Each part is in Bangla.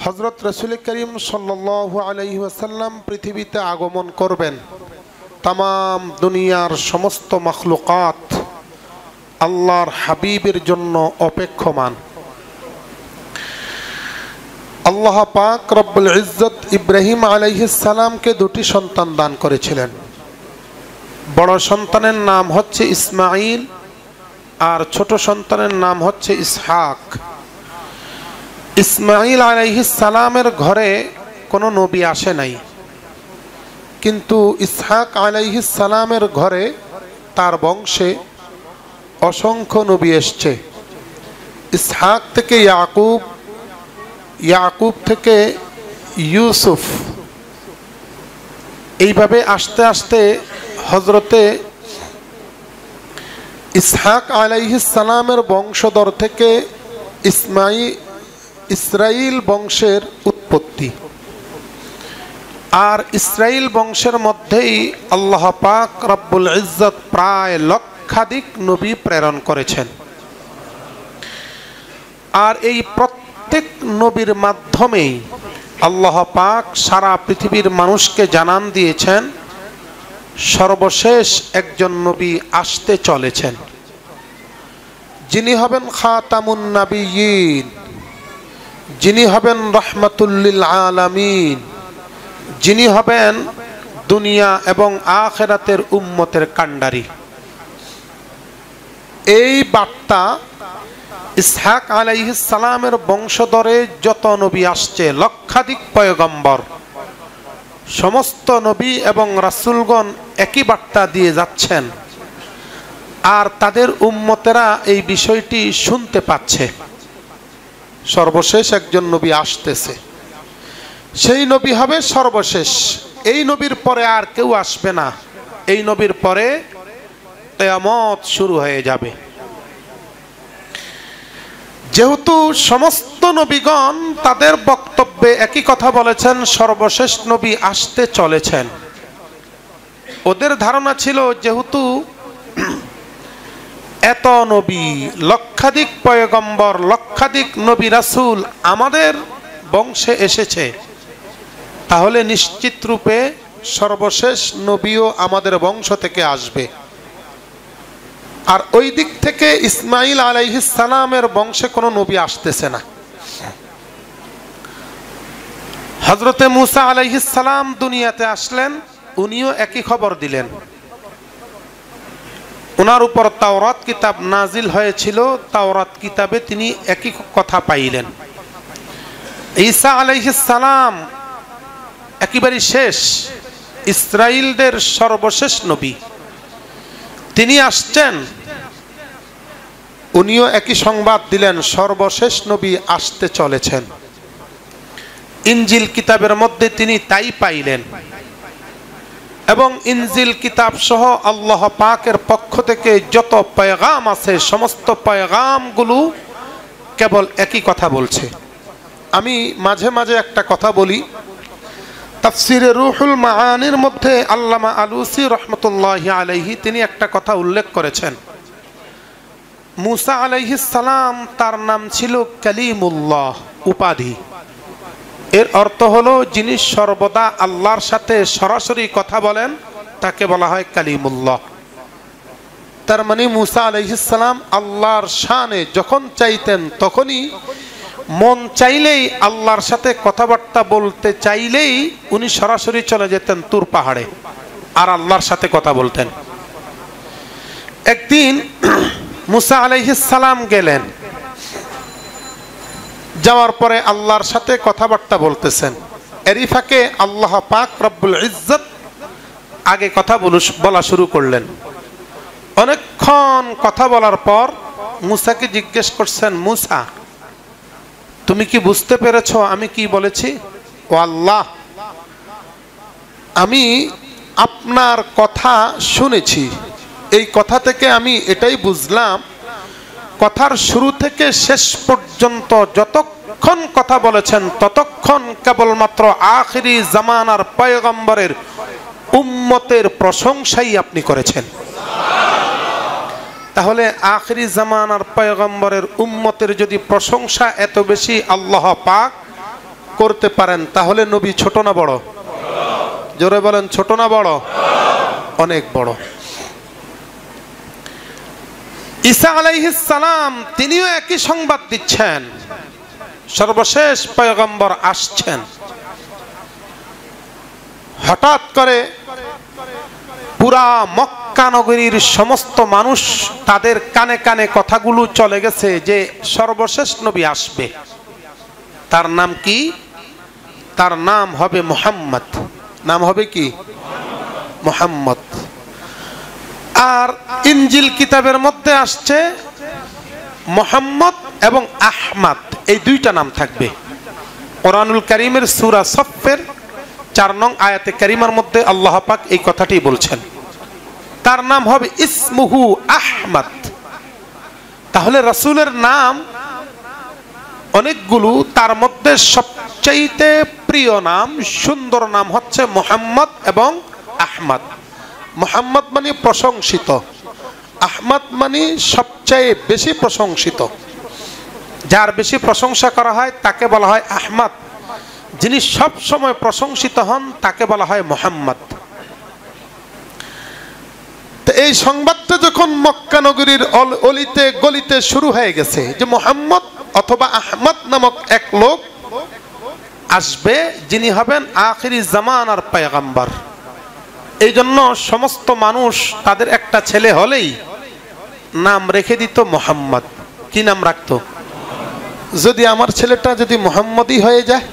হযরত রাসূল করিম সাল্লাল্লাহু আলাইহি ওয়াসাল্লাম পৃথিবীতে আগমন করবেন। তামাম দুনিয়ার সমস্ত মাখলুকাত আল্লাহর হাবিবের জন্য অপেক্ষমান। আল্লাহ পাক রব্বুল ইজ্জত ইব্রাহিম আলাইহিস সালামকে দুটি সন্তান দান করেছিলেন। বড় সন্তানের নাম হচ্ছে ইসমাঈল আর ছোট সন্তানের নাম হচ্ছে ইসহাক। ইসমাঈল আলাইহিস সালামের ঘরে কোনো নবী আসে নাই, কিন্তু ইসহাক আলাইহিস সালামের ঘরে তার বংশে অসংখ্য নবী এসছে। ইসহাক থেকে ইয়াকুব, ইয়াকুব থেকে ইউসুফ, এইভাবে আস্তে আস্তে হযরতে ইসহাক আলাইহিস সালামের বংশধর থেকে ইসরাইল বংশের উৎপত্তি। আর ইসরাইল বংশের মধ্যেই আল্লাহ পাক রব্বুল ইজ্জত প্রায় লক্ষাধিক নবী প্রেরণ করেছেন। আর এই প্রত্যেক নবীর মাধ্যমেই আল্লাহ পাক সারা পৃথিবীর মানুষকে জানান দিয়েছেন সর্বশেষ একজন নবী আসতে চলেছেন, যিনি হবেন খাতামুন নাবিয়্যিন, যিনি হবেন রহমাতুল লিল আলামিন, যিনি হবেন দুনিয়া এবং আখিরাতের উম্মতের কান্ডারি। এই বার্তা ইসহাক আলাইহিস সালামের বংশধরে যত নবী আসছে, লক্ষাধিক পয়গম্বর, সমস্ত নবী এবং রাসূলগণ একই বার্তা দিয়ে যাচ্ছেন। আর তাদের উম্মতেরা এই বিষয়টি শুনতে পাচ্ছে, সর্বশেষ একজন নবী আসতেছে। সেই নবী হবে সর্বশেষ। এই নবীর পরে আর কেউ আসবে না। এই নবীর পরে কিয়ামত শুরু হয়ে যাবে। যেহেতু সমস্ত নবীগণ তাদের বক্তব্যে একই কথা বলেছেন, সর্বশেষ নবী আসতে চলেছেন, ওদের ধারণা ছিল যেহেতু এত নবী, লক্ষাধিক পয়গম্বর, লক্ষাধিক নবী রাসূল আমাদের বংশে এসেছে, তাহলে নিশ্চিত রূপে সর্বশেষ নবীও আমাদের বংশ থেকে আসবে। আর ওই দিক থেকে ইসমাঈল আলাইহিস সালামের বংশে কোনো নবী আসতেছে না। হযরতে মুসা আলাইহিস সালাম দুনিয়াতে আসলেন, উনিও একই খবর দিলেন। ওনার উপর তাওরাত কিতাব নাজিল হয়েছিল, তাওরাত কিতাবে তিনি একই কথা পাইলেন। ঈসা আলাইহিস সালাম একেবারে শেষ, ইসরাইলদের সর্বশেষ নবী, তিনি আসছেন, উনিও একই সংবাদ দিলেন, সর্বশেষ নবী আসতে চলেছেন। ইনজিল কিতাবের মধ্যে তিনি তাই পাইলেন। এবং ইনজিল কিতাব সহ আল্লাহ পাকের পক্ষ থেকে যত পয়গাম আছে, সমস্ত পয়গামগুলো কেবল একই কথা বলছে। আমি মাঝে মাঝে একটা কথা বলি, তাফসিরে রুহুল মাআনির মধ্যে আল্লামা আলুসি রহমতুল্লাহি আলাইহি তিনি একটা কথা উল্লেখ করেছেন। মুসা আলাইহিস সালাম তার নাম ছিল কালিমুল্লাহ, উপাধি। এর অর্থ হলো যিনি সর্বদা আল্লাহর সাথে সরাসরি কথা বলেন তাকে বলা হয় কালিমুল্লাহ। তার মানে মুসা আলাইহিস সালাম আল্লাহর শানে যখন চাইতেন তখনই, মন চাইলেই, আল্লাহর সাথে কথাবার্তা বলতে চাইলেই উনি সরাসরি চলে যেতেন তুর পাহাড়ে আর আল্লাহর সাথে কথা বলতেন। একদিন মুসা আলাইহিস সালাম গেলেন, যাওয়ার পরে আল্লাহর সাথে কথাবার্তা বলতেছেন। এরই ফাঁকে আল্লাহ পাক রব্বুল ইজ্জত আগে কথা বলা শুরু করলেন। অনেকক্ষণ কথা বলার পর মুসাকে জিজ্ঞেস করছেন, মুসা তুমি কি বুঝতে পেরেছো আমি কি বলেছি? ও আল্লাহ, আমি আপনার কথা শুনেছি, এই কথা থেকে আমি এটাই বুঝলাম, কথার শুরু থেকে শেষ পর্যন্ত যতক্ষণ কথা বলেছেন ততক্ষণ কেবলমাত্র আখিরি জামানার পয়গম্বরের উম্মতের প্রশংসাই আপনি করেছেন। তাহলে আখিরি জামানার পয়গম্বরের উম্মতের যদি প্রশংসা এত বেশি আল্লাহ পাক করতে পারেন তাহলে নবী ছোট না বড়? জোরে বলেন, ছোট না বড়? অনেক বড়। ঈসা আলাইহিস সালাম তিনিও একই সংবাদ দিচ্ছেন, সর্বশেষ পয়গম্বর আসছেন। হঠাৎ করে পুরা মক্কা নগরীর সমস্ত মানুষ তাদের কানে কানে কথাগুলো চলে গেছে যে সর্বশেষ নবী আসবে। তার নাম কি? তার নাম হবে মুহাম্মদ। নাম হবে কি? মুহাম্মদ। আর ইনজিল কিতাবের মধ্যে আসছে মুহাম্মদ এবং আহমদ, এই দুইটা নাম থাকবে। কোরআনুল কারীমের সূরা সফফের 4 নং আয়াতে কারিমার মধ্যে আল্লাহ পাক এই কথাটি বলছেন, তার নাম হবে ইসমুহু আহমদ। তাহলে রাসূলের নাম অনেকগুলো, তার মধ্যে সবচাইতে প্রিয় নাম, সুন্দর নাম হচ্ছে মুহাম্মদ এবং আহমদ। মুহাম্মদ মানে প্রশংসিত, আহমদ মানে সবচেয়ে বেশি প্রশংসিত। যার বেশি প্রশংসা করা হয় তাকে বলা হয় আহমদ, যিনি সব সময় প্রশংসিত হন তাকে বলা হয় মুহাম্মদ। তো এই সংবাদটা যখন মক্কা নগরীর অলিতে গলিতে শুরু হয়ে গেছে যে মুহাম্মদ অথবা আহমদ নামক এক লোক আসবে যিনি হবেন আখিরি জামানার পয়গম্বর, এই জন্য সমস্ত মানুষ তাদের একটা ছেলে হলেই নাম রেখে দিত মুহাম্মদ। কি নাম রাখতো? যদি আমার ছেলেটা যদি মুহাম্মদই হয়ে যায়।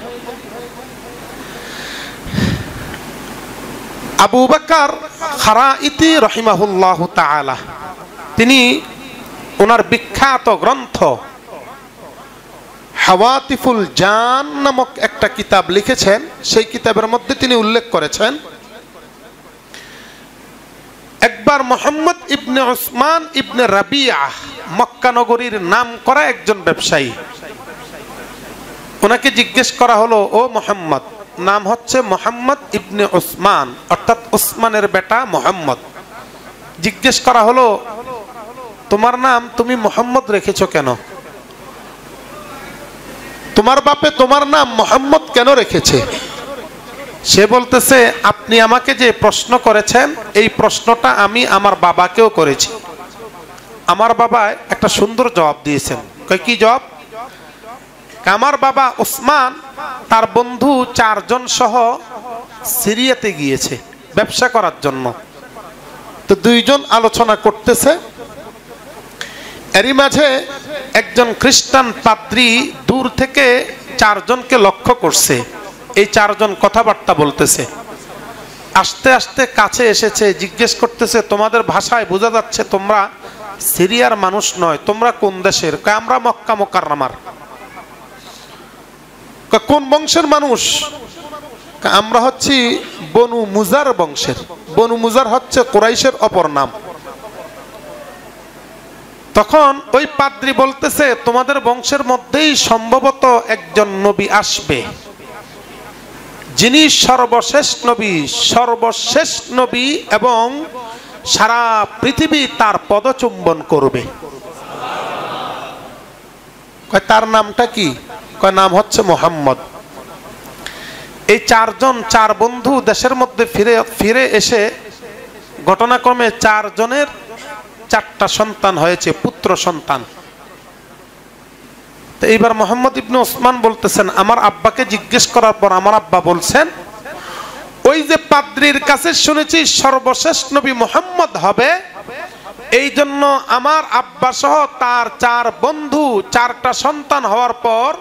আবু বকর খারাইতি রাহিমাহুল্লাহু তাআলা তিনি ওনার বিখ্যাত গ্রন্থ হাওয়াতিফুল জান নামক একটা কিতাব লিখেছেন। সেই কিতাবের মধ্যে তিনি উল্লেখ করেছেন, একবার মুহাম্মদ ইবনে উসমান ইবনে রাবিয়া মক্কা নগরীর নাম করা একজন ব্যবসায়ী, ওনাকে জিজ্ঞেস করা হলো, ও মুহাম্মদ, নাম হচ্ছে মুহাম্মদ ইবনে উসমান, অর্থাৎ উসমানের বেটা মুহাম্মদ। জিজ্ঞেস করা হলো, তোমার নাম তুমি মুহাম্মদ রেখেছো কেন? তোমার বাপে তোমার নাম মুহাম্মদ কেন রেখেছে? সে বলতেছে, আপনি আমাকে যে প্রশ্ন করেছেন এই প্রশ্নটা আমি আমার বাবাকেও করেছি। আমার বাবা একটা সুন্দর জবাব দিয়েছেন। কি জবাব? আমার বাবা উসমান তার বন্ধু 4 জন সহ সিরিয়াতে গিয়েছে ব্যবসা করার জন্য। তো 2 জন আলোচনা করতেছে, এরই মাঝে একজন খ্রিস্টান পাদ্রী দূর থেকে 4 জনকে লক্ষ্য করছে। এই 4 জন কথাবার্তা বলতেছে, আস্তে আস্তে কাছে এসেছে, জিজ্ঞেস করতেছে, তোমাদের ভাষায় বোঝা যাচ্ছে তোমরা সিরিয়ার মানুষ নয়, তোমরা কোন দেশের? আমরা মক্কা মুকাররমার। কোন বংশের মানুষ? আমরা হচ্ছি বনু মুজার বংশের। বনু মুজার হচ্ছে কুরাইশের অপর নাম। তখন ওই পাদ্রী বলতেছে, তোমাদের বংশের মধ্যেই সম্ভবত একজন নবী আসবে, যিনি সর্বশেষ নবী এবং সারা পৃথিবী তার পদচুম্বন করবে। তার নামটা কি? নাম হচ্ছে মুহাম্মদ। এই 4 জন 4 বন্ধু দেশের মধ্যে ফিরে এসে ঘটনাক্রমে 4 জনের 4টা সন্তান হয়েছে, পুত্র সন্তান। তো এইবার মুহাম্মদ ইবনে উসমান বলতেছেন, আমার আব্বাকে জিজ্ঞেস করার পর আমার আব্বা বলছেন, ওই যে পাদ্রীর কাছে শুনেছি সর্বশেষ নবী মুহাম্মদ হবে, এই জন্য আমার আব্বা সহ তার 4 বন্ধু 4টা সন্তান হওয়ার পর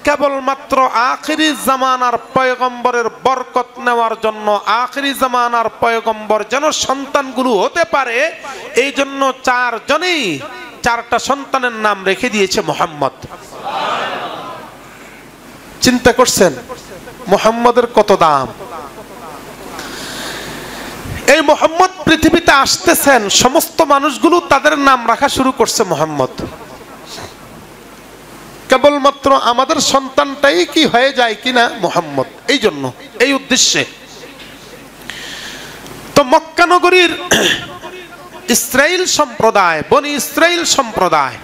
কেবলমাত্র আখিরি জামানার পয়গম্বরের বরকত নেওয়ার জন্য, আখিরি জামানার পয়গম্বর যেন সন্তানগুলো হতে পারে, এই জন্য 4 জনেই 4টা সন্তানের নাম রেখে দিয়েছে মুহাম্মদ। চিন্তা করছেন মুহাম্মদের কত দাম? এই মুহাম্মদ পৃথিবীতে আসতেছেন, সমস্ত মানুষগুলো তাদের নাম রাখা শুরু করছে মুহাম্মদ। কেবলমাত্র আমাদের সন্তানটাই কি হয়ে যায় কিনা মুহাম্মদ, এই জন্য, এই উদ্দেশ্যে। তো মক্কা নগরীর ইসরাইল সম্প্রদায়, বনি ইসরাইল সম্প্রদায়,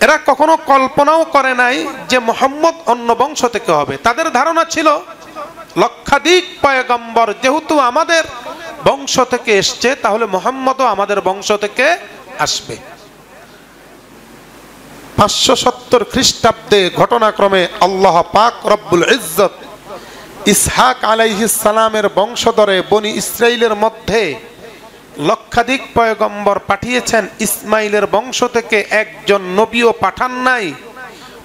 এরা কখনো কল্পনাও করে নাই যে মুহাম্মদ অন্য বংশ থেকে হবে। তাদের ধারণা ছিল লক্ষাধিক পয়গম্বর যেহেতু আমাদের বংশ থেকে এসছে, তাহলে মুহাম্মদও আমাদের বংশ থেকে আসবে। 570 খ্রিস্টাব্দে ঘটনাক্রমে আল্লাহ পাক রব্বুল ইজ্জত ইসহাক আলাইহিস সালামের বংশধরে বনি ইসরাইলের মধ্যে লক্ষাধিক পয়গম্বর পাঠিয়েছেন। ইসমাইলের বংশ থেকে একজন নবীও পাঠান নাই।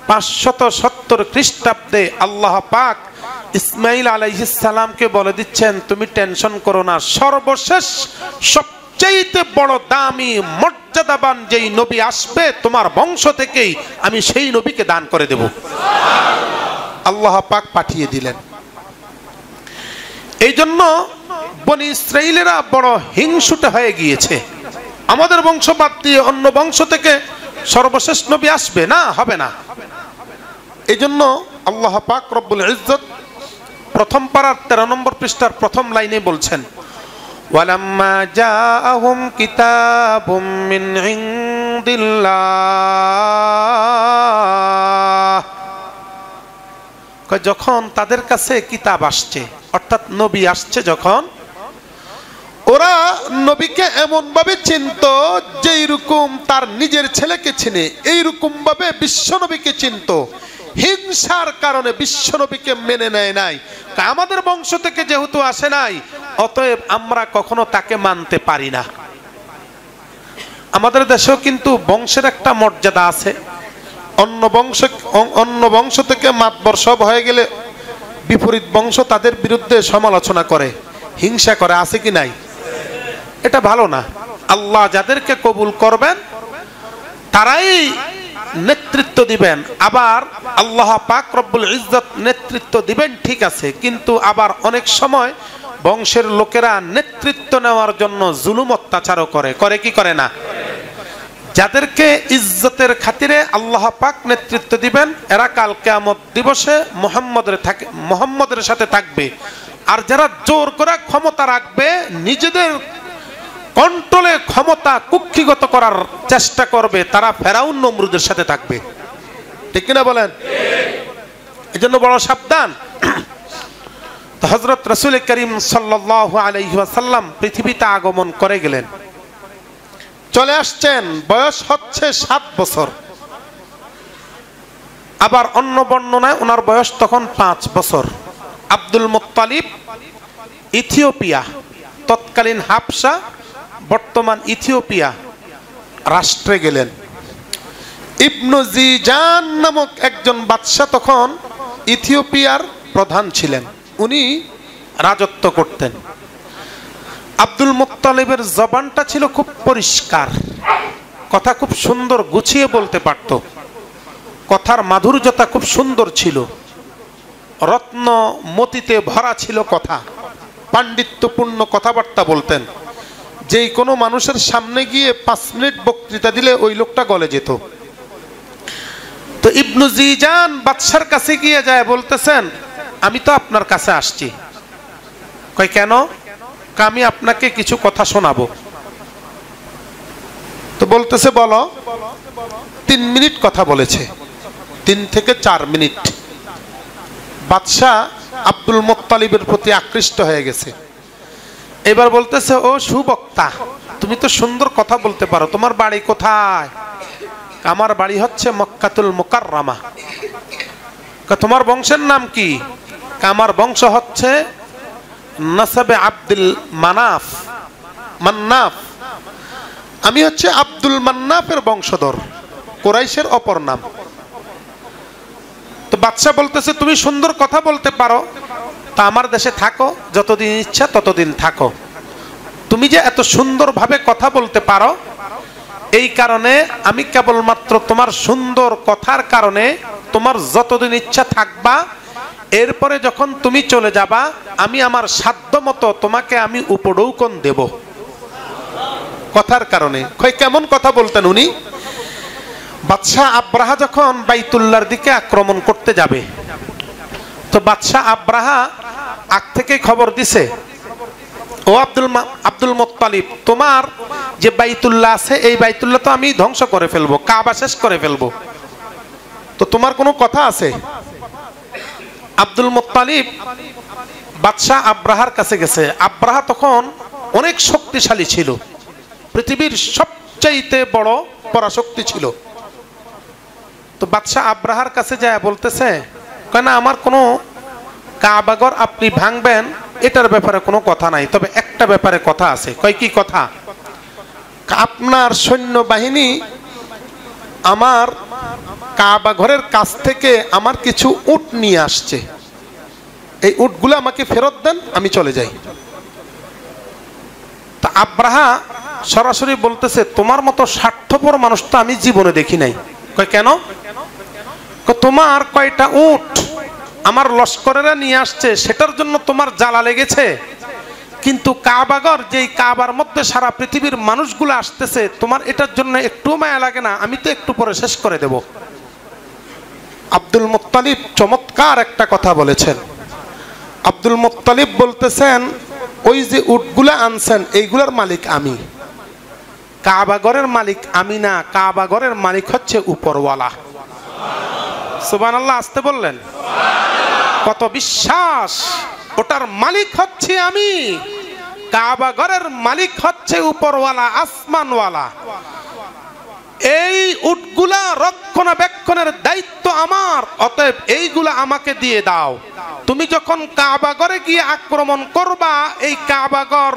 570 খ্রিস্টাব্দে আল্লাহ পাক ইসমাইল আলাইহিস সালামকে বলে দিচ্ছেন, তুমি টেনশন করো না, সর্বশেষ সবচেয়ে বড় দামি মর্যাদাবান যেই নবী আসবে তোমার বংশ থেকেই আমি সেই নবীকে দান করে দেব। আল্লাহ পাক পাঠিয়ে দিলেন। এই জন্য বনি ইসরাইলেরা বড় হিংসুটে হয়ে গিয়েছে, আমাদের বংশ বাদ দিয়ে অন্য বংশ থেকে সর্বশেষ নবী আসবে না, হবে না। এই জন্য আল্লাহ পাক রব্বুল ইজ্জত প্রথম পারার 13 নম্বর পৃষ্ঠার প্রথম লাইনে বলছেন, ওয়ালাম্মা জাআহুম কিতাবুম মিন ইনদিল্লাহ, যখন তাদের কাছে কিতাব আসছে অর্থাৎ নবী আসছে, যখন ওরা নবীকে এমন ভাবে চিনত যেই রকম তার নিজের ছেলেকে চিনে, এইরকম ভাবে বিশ্ব নবীকে চিনত। হিংসার কারণে বিশ্ব নবীকে মেনে নেয় নাই। আমাদের বংশ থেকে যেহেতু আসে নাই, অতএব আমরা কখনো তাকে মানতে পারি না। আমাদের দেশেও কিন্তু বংশের একটা মর্যাদা আছে। অন্য বংশ থেকে মাতবর সব হয়ে গেলে বিপরীত বংশ তাদের বিরুদ্ধে সমালোচনা করে, হিংসা করে, আছে কি নাই? এটা ভালো না। আল্লাহ যাদেরকে কবুল করবেন তারাই নেতৃত্ব দিবেন। আবার আল্লাহ পাক রব্বুল ইজ্জত নেতৃত্ব দিবেন, ঠিক আছে, কিন্তু আবার অনেক সময় বংশের লোকেরা নেতৃত্ব নেওয়ার জন্য জুলুম অত্যাচারও করে কি করে না? যাদেরকে ইজ্জতের খাতিরে আল্লাহ পাক নেতৃত্ব দিবেন, এরা কাল কিয়ামত দিবসে মুহাম্মদের সাথে থাকবে। আর যারা জোর করে ক্ষমতা রাখবে, নিজেদের কন্ট্রোলে ক্ষমতা কুক্ষিগত করার চেষ্টা করবে, তারা ফেরাউন নমরুদের সাথে থাকবে। ঠিক কিনা বলেন? এই জন্য বড় সাবধান। হযরত রাসূল করিম সাল্লাল্লাহু আলাইহি ওয়াসাল্লাম পৃথিবীতে আগমন করে গেলেন, চলে আসছেন, বয়স হচ্ছে 7 বছর। আবার অন্য বর্ণনায় ওনার বয়স তখন 5 বছর। আব্দুল মুত্তালিব ইথিওপিয়া, তৎকালীন হাবশা বর্তমান ইথিওপিয়া রাষ্ট্রে গেলেন। ইবনু জিজান নামক একজন বাদশাহ তখন ইথিওপিয়ার প্রধান ছিলেন, উনি রাজত্ব করতেন। আব্দুল মুত্তালিবের জবানটা ছিল খুব পরিষ্কার, কথা খুব সুন্দর গুছিয়ে বলতে পারত, কথার মাধুর্যতা খুব সুন্দর ছিল, রত্ন মতিতে ভরা ছিল কথা, পাণ্ডিত্যপূর্ণ কথাবার্তা বলতেন। যেই কোনো মানুষের সামনে গিয়ে 5 মিনিট বক্তৃতা দিলে ওই লোকটা গলে যেত। তো ইবনু জিজান বাদশার কাছে গিয়ে যায়, বলতেছেন, আমি তো আপনার কাছে আসছি। কয় কেন? আমি আপনাকে কিছু কথা শোনাবো। তো বলতেছে, বলো। 3 মিনিট কথা বলেছে, 3 থেকে 4 মিনিট। বাদশাহ আব্দুল মুত্তালিবের প্রতি আকৃষ্ট হয়ে গেছে। এবার বলতেছে, ও সুবক্তা, তুমি তো সুন্দর কথা বলতে পারো, তোমার বাড়ি কোথায়? আমার বাড়ি হচ্ছে মক্কাতুল মুকাররমা। তোমার বংশের নাম কি? আমার বংশ হচ্ছে নাসাবে আব্দুল মান্নাফ। আমি হচ্ছে আব্দুল মান্নাফের বংশধর, কুরাইশের অপর নাম। তো বাদশা বলতেছে, তুমি সুন্দর কথা বলতে পারো, তা আমার দেশে থাকো, যতদিন ইচ্ছা ততদিন থাকো। তুমি যে এত সুন্দরভাবে কথা বলতে পারো, এই কারণে আমি কেবলমাত্র তোমার সুন্দর কথার কারণে তোমার যতদিন ইচ্ছা থাকবা, এরপরে যখন তুমি চলে যাবা, আমি আমার সাধ্য মতো তোমাকে আমি উপঢৌকন দেব কথার কারণে। কেমন কথা বলতেন উনি? বাদশাহ আব্রাহা যখন বাইতুল্লাহর দিকে আক্রমণ করতে যাবে, তো বাদশাহ আব্রাহা আগ থেকে খবর দিছে, ও আব্দুল মুত্তালিব, তোমার যে বাইতুল্লাহ আছে এই বাইতুল্লাহ তো আমি ধ্বংস করে ফেলবো, কাবা শেষ করে ফেলবো, তো তোমার কোনো কথা আছে? আব্দুল মুত্তালিব বাদশাহ আব্রাহার কাছে গেছে। আব্রাহা তখন অনেক শক্তিশালী ছিল, পৃথিবীর সবচাইতে বড় পরাশক্তি ছিল। তো বাদশাহ আব্রাহার কাছে যায় বলতেছে, কেন আমার কোনো কাবাগর আপনি ভাঙবেন এটার ব্যাপারে কোনো কথা নাই, তবে একটা ব্যাপারে কথা আছে। কয় কি কথা? আপনার সৈন্যবাহিনী আমার কাবা ঘরের কাছ থেকে আমার কিছু উট নিয়ে আসছে, এই উটগুলো আমাকে ফেরত দেন, আমি চলে যাই। তা আব্রাহা সরাসরি বলতেছে, তোমার মতো স্বার্থপর মানুষ তো আমি জীবনে দেখি নাই। কয় কেন? তোমার কয়টা উট আমার লস্করেরা নিয়ে আসছে সেটার জন্য তোমার জ্বালা লেগেছে, কিন্তু কাবাগর যেই কাবার মধ্যে সারা পৃথিবীর মানুষগুলো আসতেছে তোমার এটার জন্য একটু মায়া লাগে না? আমি তো একটু পরে শেষ করে দেব। আব্দুল মুত্তালিব চমৎকার একটা কথা বলেছেন। আব্দুল মুত্তালিব বলতেছেন, ওই যে উটগুলা আনছেন এইগুলার মালিক আমি, কাবাগরের মালিক আমি না, কাবাগরের মালিক হচ্ছে উপরওয়ালা। সুবহানাল্লাহ, আসতে বললেন। কত বিশ্বাস! ওটার মালিক হচ্ছে আমি, কাবাগরের মালিক হচ্ছে উপরওয়ালা, আসমানওয়ালা। এই উটগুলা রক্ষণাবেক্ষণের দায়িত্ব আমার, অতএব এইগুলা আমাকে দিয়ে দাও। তুমি যখন কাবাগরে গিয়ে আক্রমণ করবা, এই কাবাগর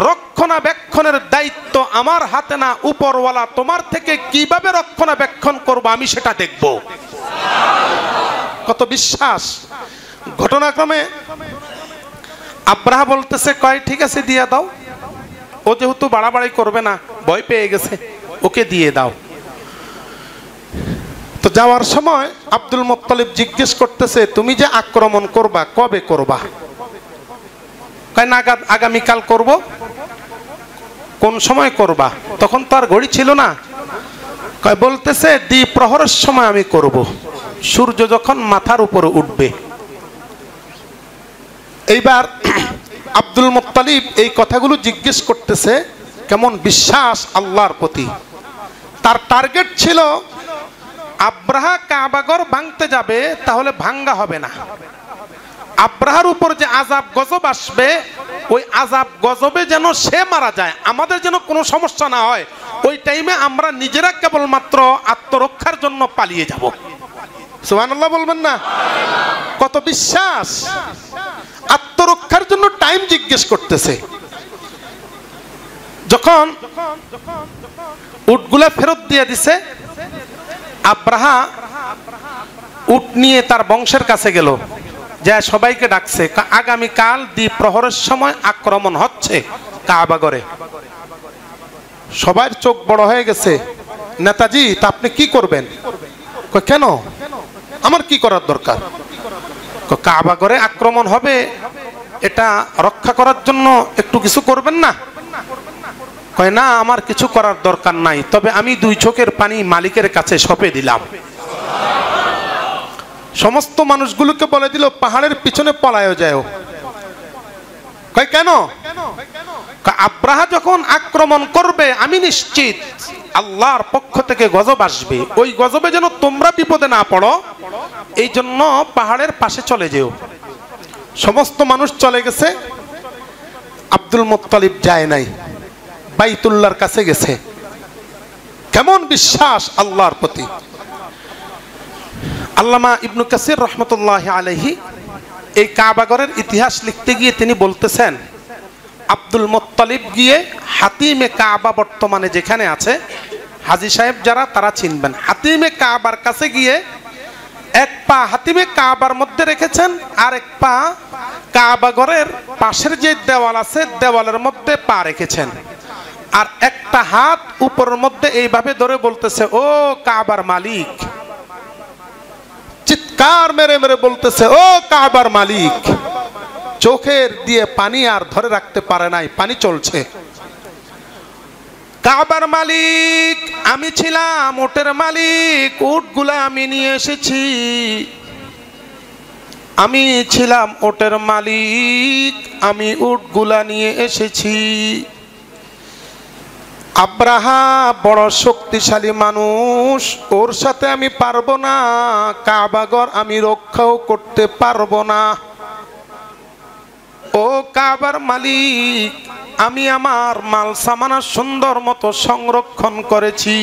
রক্ষণাবেক্ষণের দায়িত্ব আমার হাতে না, উপরওয়ালা তোমার থেকে কিভাবে রক্ষণাবেক্ষণ করবো আমি সেটা দেখব। কত বিশ্বাস! ঘটনাক্রমে আব্রাহা বলতেছে, কয় ঠিক আছে দিয়ে দাও, ও যেহেতু বাড়াবাড়ি করবে না, ভয় পেয়ে গেছে, ওকে দিয়ে দাও। তো যাওয়ার সময় আব্দুল মুত্তালিব জিজ্ঞেস করতেছে, তুমি যে আক্রমণ করবা কবে করবা? কয় না, আগামীকাল করব। কোন সময় করবা? তখন তো আর ঘড়ি ছিল না। কয় বলতেছে, দ্বিপ্রহরের সময় আমি করব, সূর্য যখন মাথার উপরে উঠবে। এইবার আব্দুল মুত্তালিব এই কথাগুলো জিজ্ঞেস করতেছে, কেমন বিশ্বাস আল্লাহর প্রতি। তার টার্গেট ছিল আব্রাহা কাবাগর ভাঙতে যাবে, তাহলে ভাঙ্গা হবে না। আব্রাহার উপর যে আযাব গজব আসবে, ওই আযাব গজবে যেন সে মারা যায়, আমাদের যেন কোনো সমস্যা না হয়, ওই টাইমে আমরা নিজেরা কেবলমাত্র আত্মরক্ষার জন্য পালিয়ে যাব। সুবহানাল্লাহ বলবেন না? কত বিশ্বাস! আত্মরক্ষার জন্য টাইম জিজ্ঞেস করতেছে। যখন উটগুলা ফেরত দিয়ে দিছে, আব্রাহা উট নিয়ে তার বংশের কাছে গেল, যা সবাইকে ডাকছে, আগামীকাল দ্বিপ্রহরের সময় আক্রমণ হচ্ছে কাবাগরে। সবার চোখ বড় হয়ে গেছে। নেতাজি, তা আপনি কি করবেন? কেন, আমার কি করার দরকার? কাবাগরে আক্রমণ হবে, এটা রক্ষা করার জন্য একটু কিছু করবেন না? কয় না, আমার কিছু করার দরকার নাই, তবে আমি 2 চোখের পানি মালিকের কাছে সঁপে দিলাম। সমস্ত মানুষগুলোকে বলে দিল, পাহাড়ের পিছনে পলায়ও যায়। কয় কেন? আব্রাহা যখন আক্রমণ করবে আমি নিশ্চিত আল্লাহর পক্ষ থেকে গজব আসবে, ওই গজবে যেন তোমরা বিপদে না পড়ো, এই জন্য পাহাড়ের পাশে চলে যেও। সমস্ত মানুষ চলে গেছে, আব্দুল মুত্তালিব যায় নাই, বাইতুল্লাহর কাছে গেছে। কেমন বিশ্বাস আল্লাহর প্রতি! আল্লামা ইবনে কাসির রাহমাতুল্লাহি আলাইহি এই কাবাগরের ইতিহাস লিখতে গিয়ে তিনি বলতেছেন, আব্দুল মুত্তালিব গিয়ে হাতিমে কাবা, বর্তমানে যেখানে আছে, হাজী সাহেব যারা তারা চিনবেন, হাতিমে কাবার কাছে গিয়ে এক পা হাতিমে কাবার মধ্যে রেখেছেন, আর এক পা কাবাগরের পাশের যে দেওয়াল আছে দেওয়ালের মধ্যে পা রেখেছেন, আর একটা হাত উপরের মধ্যে এইভাবে ধরে বলতেছে, ও কাবার মালিক। চিৎকার মেরে মেরে বলতেছে, ও কাবার মালিক। চোখের দিয়ে পানি আর ধরে রাখতে পারে নাই, পানি চলছে। কাবার মালিক আমি ছিলাম, উটের মালিক, উটগুলা আমি নিয়ে এসেছি। আমি ছিলাম ওটের মালিক, আমি উটগুলা নিয়ে এসেছি। আব্রাহা বড় শক্তিশালী মানুষ, ওর সাথে আমি পারবো না, কাবাঘর আমি রক্ষাও করতে পারবো না। ও কাবার মালিক, আমি আমার মাল সামানা সুন্দর মতো সংরক্ষণ করেছি,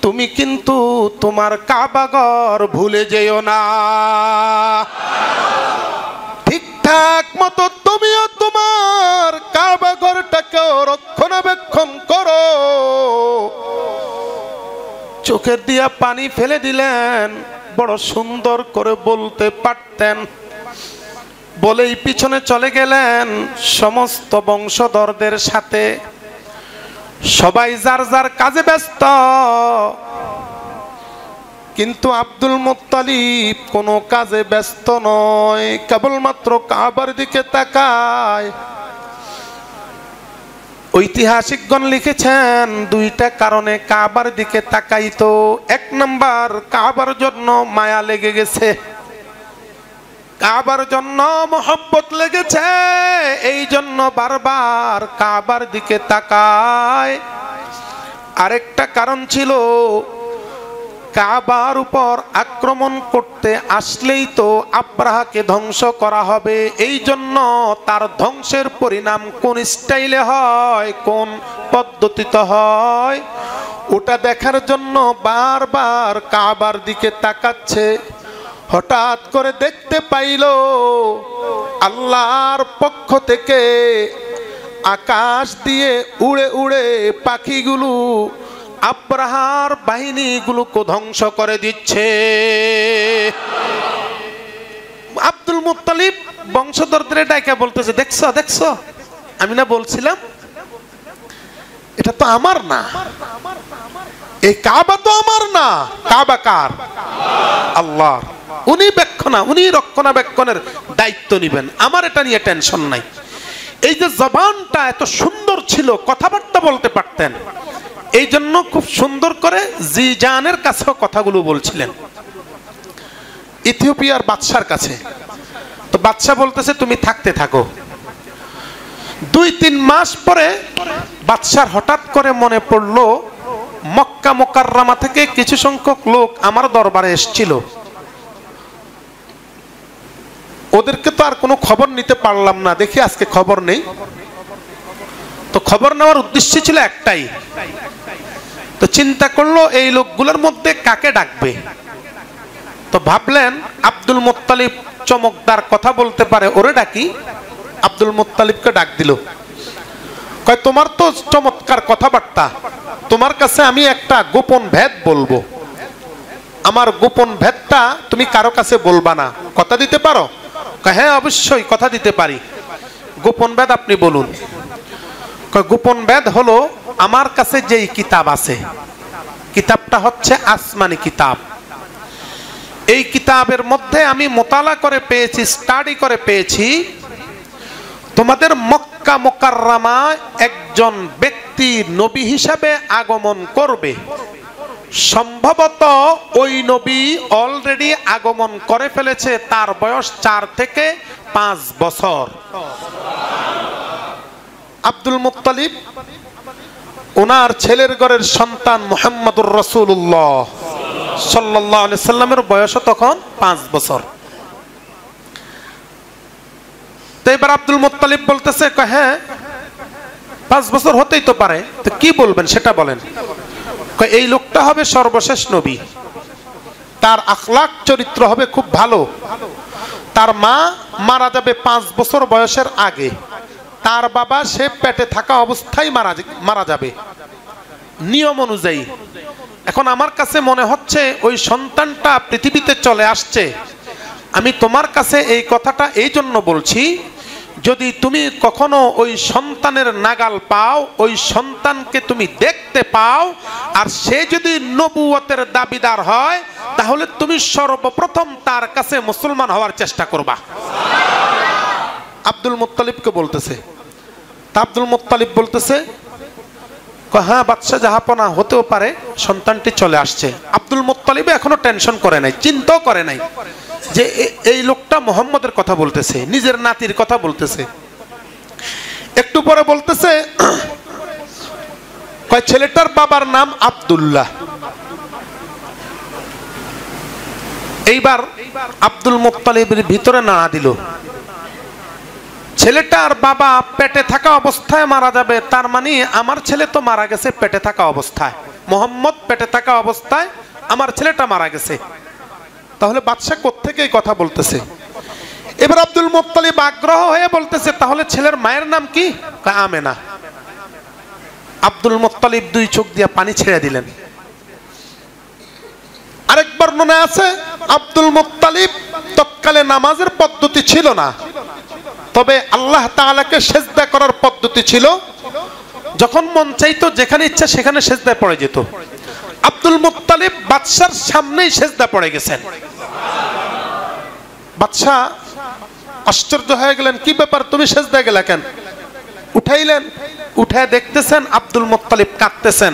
তুমি কিন্তু তোমার কাবাঘর ভুলে যেও না। ঠিকঠাক মতো তুমিও তোমার কাবাঘরটাকেও রক্ষণাবেক্ষণ করো। চোখের দিয়া পানি ফেলে দিলেন, বড় সুন্দর করে বলতে পারতেন। বলেই পিছনে চলে গেলেন সমস্ত বংশধরদের সাথে। সবাই যার যার কাজে ব্যস্ত, কিন্তু আব্দুল মুত্তালিব কোনো কাজে ব্যস্ত নয়, কেবলমাত্র কাবার দিকে তাকায়। ঐতিহাসিকগণ লিখেছেন দুইটা কারণে কাবার দিকে তাকাইতো। এক নাম্বার, কাবার জন্য মায়া লেগে গেছে, কাবার জন্য মোহব্বত লেগেছে, এই জন্য বারবার কাবার দিকে তাকায়। আরেকটা কারণ ছিল, কাবার উপর আক্রমণ করতে আসলেই তো আব্রাহাকে ধ্বংস করা হবে, এই জন্য তার ধ্বংসের পরিণাম কোন স্টাইলে হয়, কোন পদ্ধতিতে হয়, ওটা দেখার জন্য বারবার কাবার দিকে তাকাচ্ছে। হঠাৎ করে দেখতে পাইল আল্লাহর পক্ষ থেকে আকাশ দিয়ে উড়ে উড়ে পাখিগুলো আব্রাহার বাহিনীগুলোকে ধ্বংস করে দিচ্ছে। আব্দুল মুত্তালিব বংশধরদের ডাইকা বলতেছে, দেখছো দেখছো, আমি না বলছিলাম এটা তো আমার না, এই কাবা তো আমার না, কাবা কার? আল্লাহ। উনি উনি রক্ষণাবেক্ষণের দায়িত্ব নেবেন, আমার এটা নিয়ে টেনশন নাই। এই যে জবানটা এত সুন্দর ছিল, কথাবার্তা বলতে পারতেন, এই জন্য খুব সুন্দর করে জিজানের কাছেও কথাগুলো বলছিলেন, ইথিওপিয়ার বাদশার কাছে। তো বাদশা বলতেছে তুমি থাকতে থাকো। 2-3 মাস পরে বাদশার হঠাৎ করে মনে পড়লো মক্কা মুকাররমা থেকে কিছু সংখ্যক লোক আমার দরবারে এসেছিল, ওদেরকে তো আর কোনো খবর নিতে পারলাম না, দেখি আজকে খবর নেই। তো খবর নেওয়ার উদ্দেশ্য ছিল একটাই, তো চিন্তা করলো এই লোকগুলোর মধ্যে কাকে ডাকবে। তো ভাবলেন আব্দুল মুত্তালিব চমকদার কথা বলতে পারে, ওরে ডাকি। আব্দুল মুত্তালিবকে ডাক দিল, কয় তোমার তো চমৎকার কথাবার্তা, তোমার কাছে আমি একটা গোপন ভেদ বলবো, আমার গোপন ভেদটা তুমি কারো কাছে বলবা না, কথা দিতে পারো? হ্যাঁ অবশ্যই কথা দিতে পারি, গোপন ভেদ আপনি বলুন। গোপন ভেদ হলো আমার কাছে যেই কিতাব আছে, কিতাবটা হচ্ছে আসমানি কিতাব। এই কিতাবের মধ্যে আমি মোতালা করে পেয়েছি, স্টাডি করে পেয়েছি, তোমাদের মক্কা মুকাররমায় একজন ব্যক্তি নবী হিসাবে আগমন করবে। সম্ভবত ওই নবী অলরেডি আগমন করে ফেলেছে, তার বয়স 4 থেকে 5 বছর। আব্দুল মুত্তালিব ওনার ছেলের ঘরের সন্তান মুহাম্মদুর রাসূলুল্লাহ সাল্লাল্লাহু আলাইহি সাল্লামের বয়স তখন 5 বছর। তো এবার আব্দুল মুত্তালিব বলতেছে, হ্যাঁ 5 বছর হতেই তো পারে, তো কি বলবেন সেটা বলেন। এই লোকটা হবে সর্বশেষ নবী, তার আখলাক চরিত্র হবে খুব ভালো, তার মা মারা যাবে 5 বছর বয়সের আগে, তার বাবা সে পেটে থাকা অবস্থায় মারা যাবে নিয়ম অনুযায়ী। এখন আমার কাছে মনে হচ্ছে ওই সন্তানটা পৃথিবীতে চলে আসছে, আমি তোমার কাছে এই কথাটা এই জন্য বলছি, যদি তুমি কখনো ওই সন্তানের নাগাল পাও, ওই সন্তানকে তুমি দেখতে পাও, আর সে যদি নবুয়তের দাবিদার হয়, তাহলে তুমি সর্বপ্রথম তার কাছে মুসলমান হওয়ার চেষ্টা করবা। আব্দুল মুত্তালিবকে বলতেছে। তা আব্দুল মুত্তালিব বলতেছে, হ্যাঁ বাদশা জাহাপনা হতেও পারে, সন্তানটি চলে আসছে। আব্দুল মুত্তালিব এখনো টেনশন করে নাই, চিন্তাও করে নাই যে এই লোকটা মুহাম্মদের কথা বলতেছে, নিজের নাতির কথা বলতেছে। একটু পরে বলতেছে, কয় ছেলেটার বাবার নাম আব্দুল্লাহ। এইবার আব্দুল মুত্তালিবের ভিতরে নাড়া দিল, ছেলেটার বাবা পেটে থাকা অবস্থায় মারা যাবে, তার মানে আমার ছেলে তো মারা গেছে পেটে থাকা অবস্থায়, মুহাম্মদ পেটে থাকা অবস্থায় আমার ছেলেটা মারা গেছে। তাহলে বাদশা কোত্থেকে এই কথা বলতেছে? এবার আব্দুল মুত্তালিব আগ্রহ হয়ে বলতেছে, তাহলে ছেলের মায়ের নাম কি? আমেনা। আব্দুল মুত্তালিব দুই চোখ দিয়ে পানি ছেড়ে দিলেন। আরেক বর্ণনা আছে, আব্দুল মুত্তালিব তৎকালে নামাজের পদ্ধতি ছিল না, তবে আল্লাহ তাআলাকে সেজদা করার পদ্ধতি ছিল। যখন মন চাইতো যেখানে ইচ্ছা সেখানে সেজদায় পড়ে যেত। আব্দুল মুত্তালিব বাদশার সামনেই সেজদা পড়ে গেছেন। বাদশা আশ্চর্য হয়ে গেলেন, কি ব্যাপার তুমি সেজদায় গেলা কেন? উঠাইলেন, উঠায় দেখতেছেন আব্দুল মুত্তালিব কাঁদতেছেন।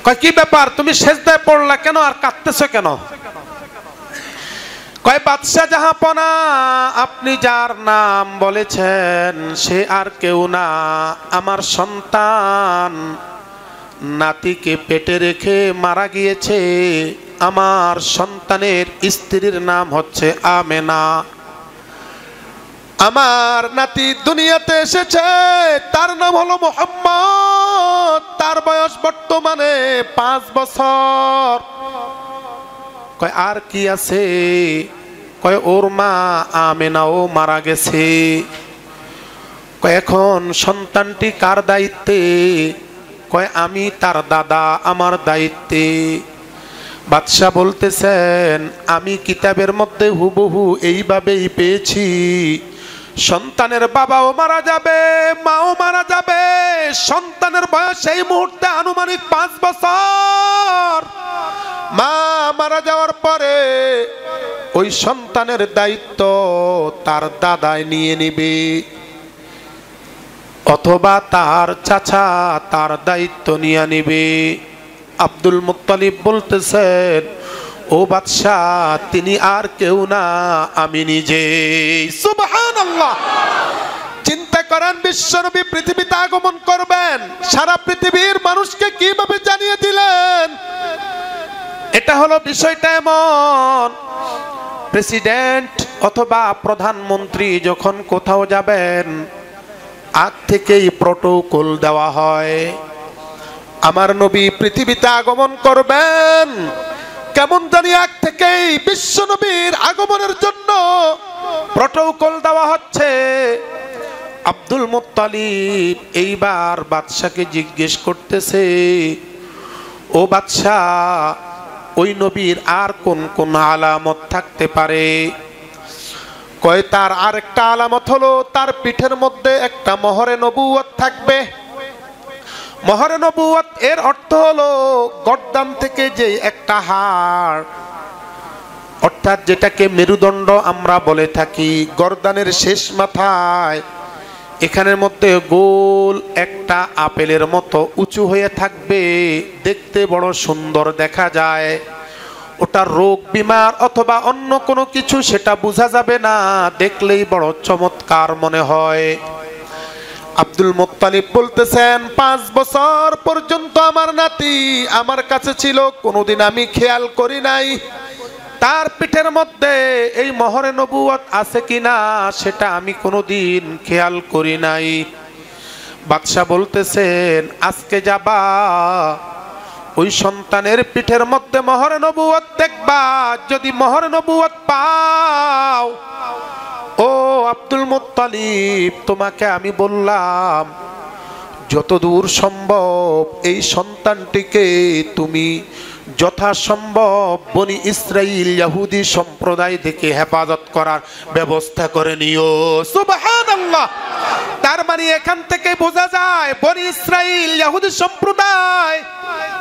কয় কি ব্যাপার, তুমি সেজদায় পড়লা কেন আর কাঁদতেছো কেন? কয় বাদশা জাহাপনা, আপনি যার নাম বলেছেন সে আর কেউ না, আমার সন্তান নাতিকে পেটে রেখে মারা গিয়েছে। আমার সন্তানের স্ত্রীর নাম হচ্ছে আমেনা। আমার নাতি দুনিয়াতে এসেছে, তার নাম হলো মুহাম্মদ, তার বয়স বর্তমানে 5 বছর। কয় আর কি আছে? কয় ওর মা আমেনাও মারা গেছে। কয় এখন সন্তানটি কার দায়িত্বে? কয় আমি তার দাদা, আমার দায়িত্বে। বাদশা বলতেছেন, আমি কিতাবের মধ্যে হুবহু এইভাবেই পেয়েছি, সন্তানের বাবাও মারা যাবে, মাও মারা যাবে। সন্তানের বয়স এই মুহূর্তে আনুমানিক 5 বছর। মা মারা যাওয়ার পরে ওই সন্তানের দায়িত্ব তার দাদাই নিয়ে নিবে, অথবা তার চাচা তার দায়িত্ব নিয়ে নিবে। আব্দুল মুত্তালিব বলতেছেন, ও বাদশা, তিনি আর কেউ না, আমি নিজে। সুবহানাল্লাহ। চিন্তা করেন, বিশ্বনবী পৃথিবীতে আগমন করবেন, সারা পৃথিবীর মানুষকে কিভাবে জানিয়ে দিলেন। এটা হলো বিষয়টা এমন, প্রেসিডেন্ট অথবা প্রধানমন্ত্রী যখন কোথাও যাবেন আগ থেকেই প্রটোকল দেওয়া হয়। আমার নবী পৃথিবীতে আগমন করবেন, কেমন জানি আগ থেকেই বিশ্ব নবীর আগমনের জন্য প্রটোকল দেওয়া হচ্ছে। আব্দুল মুত্তালিব এইবার বাদশাকে জিজ্ঞেস করতেছে, ও বাদশা, ওই নবীর আর কোন কোন আলামত থাকতে পারে? কয় তার আরেকটা আলামত হলো তার পিঠের মধ্যে একটা মোহরে নবুয়ত থাকবে। মোহরে নবুয়ত এর অর্থ হলো গর্দান থেকে যে একটা হাড়, অর্থাৎ যেটাকে মেরুদণ্ড আমরা বলে থাকি, গর্দানের শেষ মাথায় এখানের মধ্যে গোল একটা আপেলের মতো উঁচু হয়ে থাকবে, দেখতে বড় সুন্দর দেখা যায়। ওটা রোগ বিমার অথবা অন্য কোনো কিছু সেটা বোঝা যাবে না, দেখলেই বড় চমৎকার মনে হয়। আব্দুল মুত্তালিব বলতেছেন, 5 বছর পর্যন্ত আমার নাতি আমার কাছে ছিল, কোনোদিন আমি খেয়াল করি নাই তার পিঠের মধ্যে এই মোহরে নবুয়ত আছে কিনা, সেটা আমি কোনোদিন খেয়াল করি নাই। বাদশা বলতেছেন, আজকে যাবা, ওই সন্তানের পিঠের মধ্যে মোহরে নবুয়ত দেখবা, যদি মোহরে নবুয়ত পাও, ও আব্দুল মুত্তালিব, তোমাকে আমি বললাম যতদূর সম্ভব এই সন্তানটিকে তুমি যথাসম্ভব বনি ইসরাইল ইহুদি সম্প্রদায় থেকে হেফাজত করার ব্যবস্থা করে নিও। সুবহানাল্লাহ। তার মানে এখান থেকে বোঝা যায় বনি ইসরাইল ইহুদি সম্প্রদায়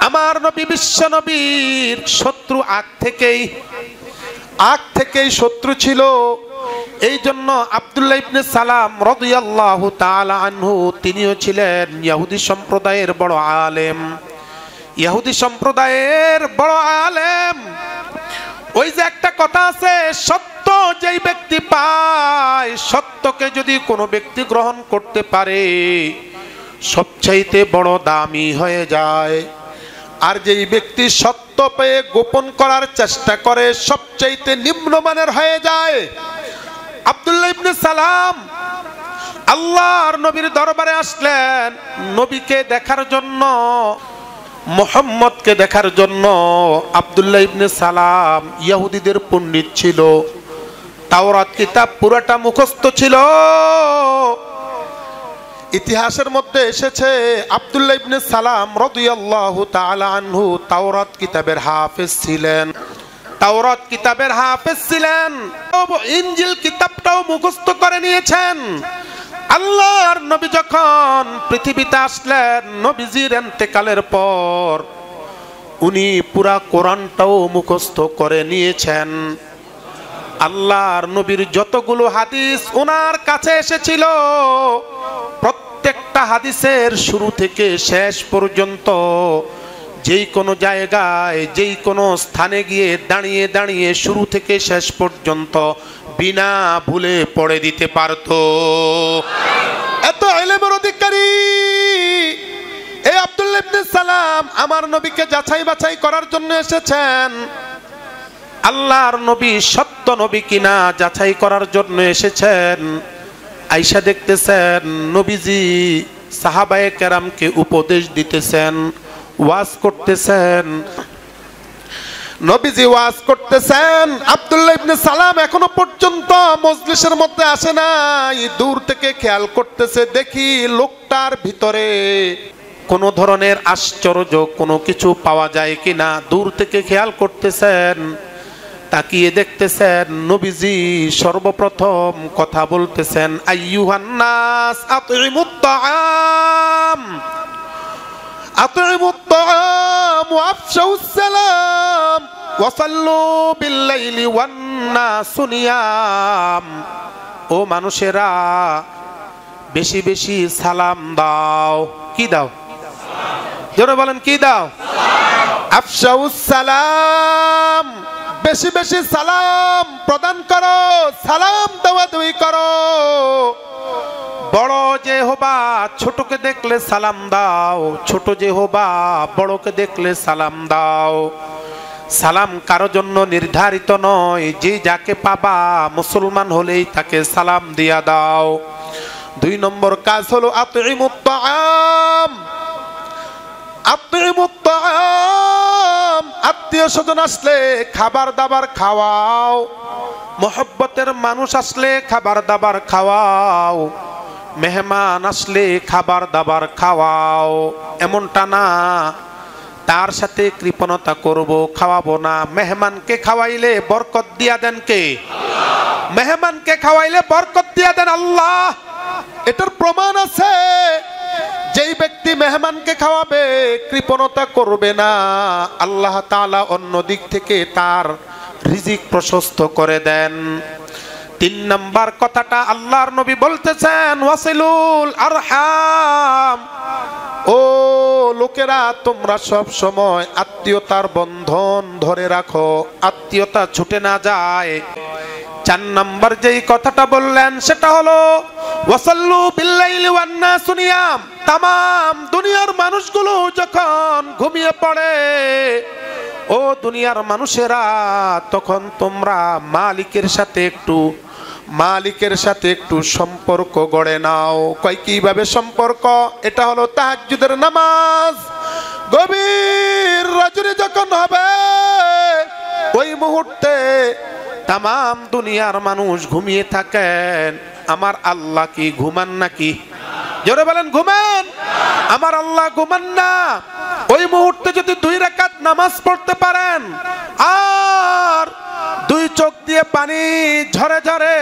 আমার নবী বিশ্ব নবীর শত্রু, আগ থেকেই শত্রু ছিল। এই জন্য আব্দুল্লাহ ইবনে সালাম রাদিয়াল্লাহু তাআলা আনহু তিনিও ছিলেন ইহুদি সম্প্রদায়ের বড় আলেম, ইহুদি সম্প্রদায়ের বড় আলেম। ওই যে একটা কথা আছে, সত্য যেই ব্যক্তি পায়, সত্যকে যদি কোনো ব্যক্তি গ্রহণ করতে পারে সবচাইতে বড় দামি হয়ে যায়। আর যেই ব্যক্তি সত্য পেয়ে গোপন করার চেষ্টা করে সবচাইতে নিম্নমানের হয়ে যায়। আব্দুল্লাহ ইবনে সালাম আল্লাহর নবীর দরবারে আসলেন নবীকে দেখার জন্য, মুহাম্মদকে দেখার জন্য। আব্দুল্লাহ ইবনে সালাম ইহুদিদের পণ্ডিত ছিল, তাওরাত কিতাব পুরাটা মুখস্থ ছিল। ইতিহাসের মধ্যে এসেছে আব্দুল্লাহ ইবনে সালাম রাদিয়াল্লাহু তাআলা আনহু তাওরাত কিতাবের হাফেজ ছিলেন, তাওরাত কিতাবের হাফেজ ছিলেন। ইনজিল কিতাবটাও মুখস্থ করে নিয়েছেন। আল্লাহর নবী যখন পৃথিবীতে আসলেন, নবীজির ইন্তেকালের পর উনি পুরা কোরআনটাও মুখস্থ করে নিয়েছেন। আল্লাহর নবীর যতগুলো হাদিস ওনার কাছে এসেছিল, প্রত্যেকটা হাদিসের শুরু থেকে শেষ পর্যন্ত যেই কোনো জায়গায় যেই কোনো স্থানে গিয়ে দাঁড়িয়ে দাঁড়িয়ে শুরু থেকে শেষ পর্যন্ত বিনা ভুলে পড়ে দিতে পারতো। এত ইলমের অধিকারী এই আব্দুল্লাহ ইবনে সালাম আমার নবীকে যাচাই বাছাই করার জন্য এসেছেন। আল্লাহর নবী সত্য নবী কিনা যাচাই করার জন্য এসেছেন। আয়েশা দেখতেছেন নবীজি সাহাবায়ে কেরামকে উপদেশ দিতেছেন, ওয়াজ করতেছেন। নবীজি ওয়াজ করতেছেন, আব্দুল্লাহ ইবনে সালাম এখনো পর্যন্ত মজলিসের মধ্যে আসে নাই। দূর থেকে খেয়াল করতেছে, দেখি লোকটার ভিতরে কোনো ধরনের আশ্চর্য কোনো কিছু পাওয়া যায় কিনা। দূর থেকে খেয়াল করতেছেন, তাকিয়ে দেখতেছেন নবীজি সর্বপ্রথম কথা বলতেছেন, আইয়ুহান নাস আতইমুত তাআম আতইমুত তাআম ওয়া আফশাউস সালাম ওয়া সাল্লু বিল লাইলি ওয়ান নাস নিয়াম। ও মানুষেরা, বেশি বেশি সালাম দাও। কি দাও? জোরে বলেন, কি দাও? আফশাউস সালাম, বেশি বেশি সালাম প্রদান করো, সালাম দেওয়া দুই করো। বড় যে হবা ছোটকে দেখলে সালাম দাও, ছোট যে হবা বড়কে দেখলে সালাম দাও। সালাম কারো জন্য নির্ধারিত নয়, যে যাকে পাবা মুসলমান হলেই তাকে সালাম দিয়া দাও। 2 নম্বর কাজ হলো আতইমুত তাআম। আতইমুত তাআম, আত্মীয় স্বজন আসলে খাবার দাবার খাওয়াও, মহব্বতের মানুষ আসলে খাবার দাবার খাওয়াও, মেহমান আসলে খাবার দাবার খাওয়াও। এমনটা না তার সাথে কৃপণতা করব, খাওয়াবো না। মেহমানকে খাওয়াইলে বরকত দিয়া দেন কে? মেহমানকে খাওয়াইলে বরকত দিয়া দেন আল্লাহ। এটার প্রমাণ আছে। যেই ব্যক্তি মেহমানকে খাওয়াবে, কৃপণতা করবে না, আল্লাহ তাআলা অন্য দিক থেকে তার রিজিক প্রশস্ত করে দেন। 3 নম্বর কথাটা আল্লাহর নবী বলতেছেন, ওয়াসিলুল আরহাম। ও লোকেরা, তোমরা সব সময় আত্মীয়তার বন্ধন ধরে রাখো, আত্মীয়তা ছুটে না যায়। 4 নম্বর যেই কথাটা বললেন সেটা হলো ওয়াসাল্লু বিল্লাইলি ওয়ান নাস নিয়াম। তামাম দুনিয়ার মানুষগুলো যখন ঘুমিয়ে পড়ে, ও দুনিয়ার মানুষেরা, তখন তোমরা মালিকের সাথে একটু সম্পর্ক গড়ে নাও। কয় কিভাবে সম্পর্ক? এটা হলো তাহাজ্জুদের নামাজ। গভীর রজনী যখন হবে, ওই মুহূর্তে তামাম দুনিয়ার মানুষ ঘুমিয়ে থাকেন, আমার আল্লাহ কি ঘুমান নাকি? জোরে বলেন, ঘুমান? আমার আল্লাহ ঘুমান না। ওই মুহূর্তে যদি 2 রাকাত নামাজ পড়তে পারেন, আর 2 চোখ দিয়ে পানি ঝরে ঝরে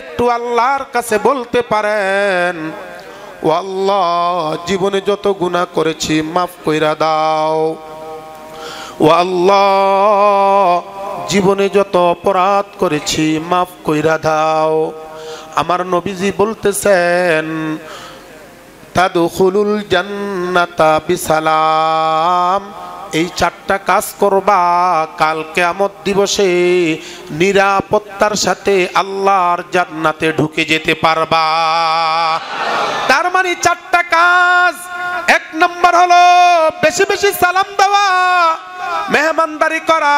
একটু আল্লাহর কাছে বলতে পারেন, ও আল্লাহ, জীবনে যত গুনাহ করেছি মাফ কইরা দাও। ও আল্লাহ, জীবনে যত অপরাধ করেছি মাফ কইরা দাও। আমার নবীজি বলতেছেন তাদখুলুল জান্নাতা বিসালাম, এই চারটা কাজ করবা, কাল কিয়ামত দিবসে নিরাপত্তার সাথে আল্লাহর জান্নাতে ঢুকে যেতে পারবা। তার মানে চারটা কাজ। এক নম্বর হলো বেশি বেশি সালাম দেওয়া, মেহমানদারি করা,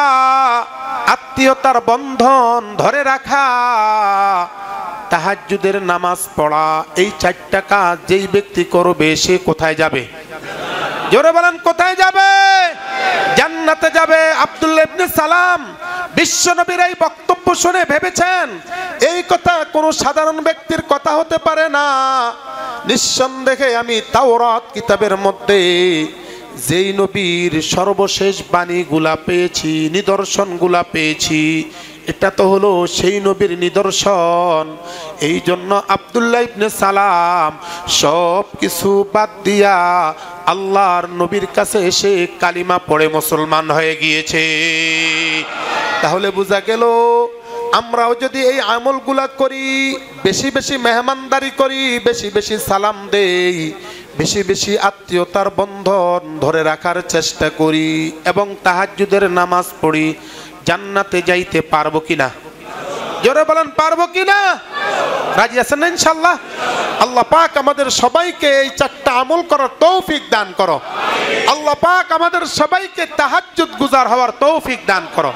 আত্মীয়তার বন্ধন ধরে রাখা, তাহাজ্জুদের নামাজ পড়া। এই চারটা কাজ যেই ব্যক্তি করবে সে কোথায় যাবে? জোরে বলেন, কোথায় যাবে? জান্নাতে যাবে। আব্দুল্লাহ ইবনে সালাম বিশ্বনবীর এই বক্তব্য শুনে ভেবেছেন এই কথা কোনো সাধারণ ব্যক্তির কথা হতে পারে না। নিঃসন্দেহে আমি তাওরাত কিতাবের মধ্যে যেই নবীর সর্বশেষ বাণীগুলা পেয়েছি, নিদর্শনগুলা পেয়েছি, এটা তো হলো সেই নবীর নিদর্শন। এই জন্য আব্দুল্লাহ ইবনে সালাম সব কিছু বাদ দিয়া আল্লাহর নবীর কাছে এসে কালিমা পড়ে মুসলমান হয়ে গিয়েছে। তাহলে বোঝা গেল আমরাও যদি এই আমলগুলা করি, বেশি বেশি মেহমানদারি করি, বেশি বেশি সালাম দেই, বেশি বেশি আত্মীয়তার বন্ধন ধরে রাখার চেষ্টা করি এবং তাহাজ্জুদের নামাজ পড়ি, জান্নাতে যাইতে পারবো কিনা? জোরে বলেন, পারবো কিনা? রাজি আছেন না ইনশাআল্লাহ? আল্লাহ পাক আমাদের সবাইকে এই চারটা আমল করার তৌফিক দান করো। আল্লাহ পাক আমাদের সবাইকে তাহাজ্জুদ গুজার হওয়ার তৌফিক দান করো।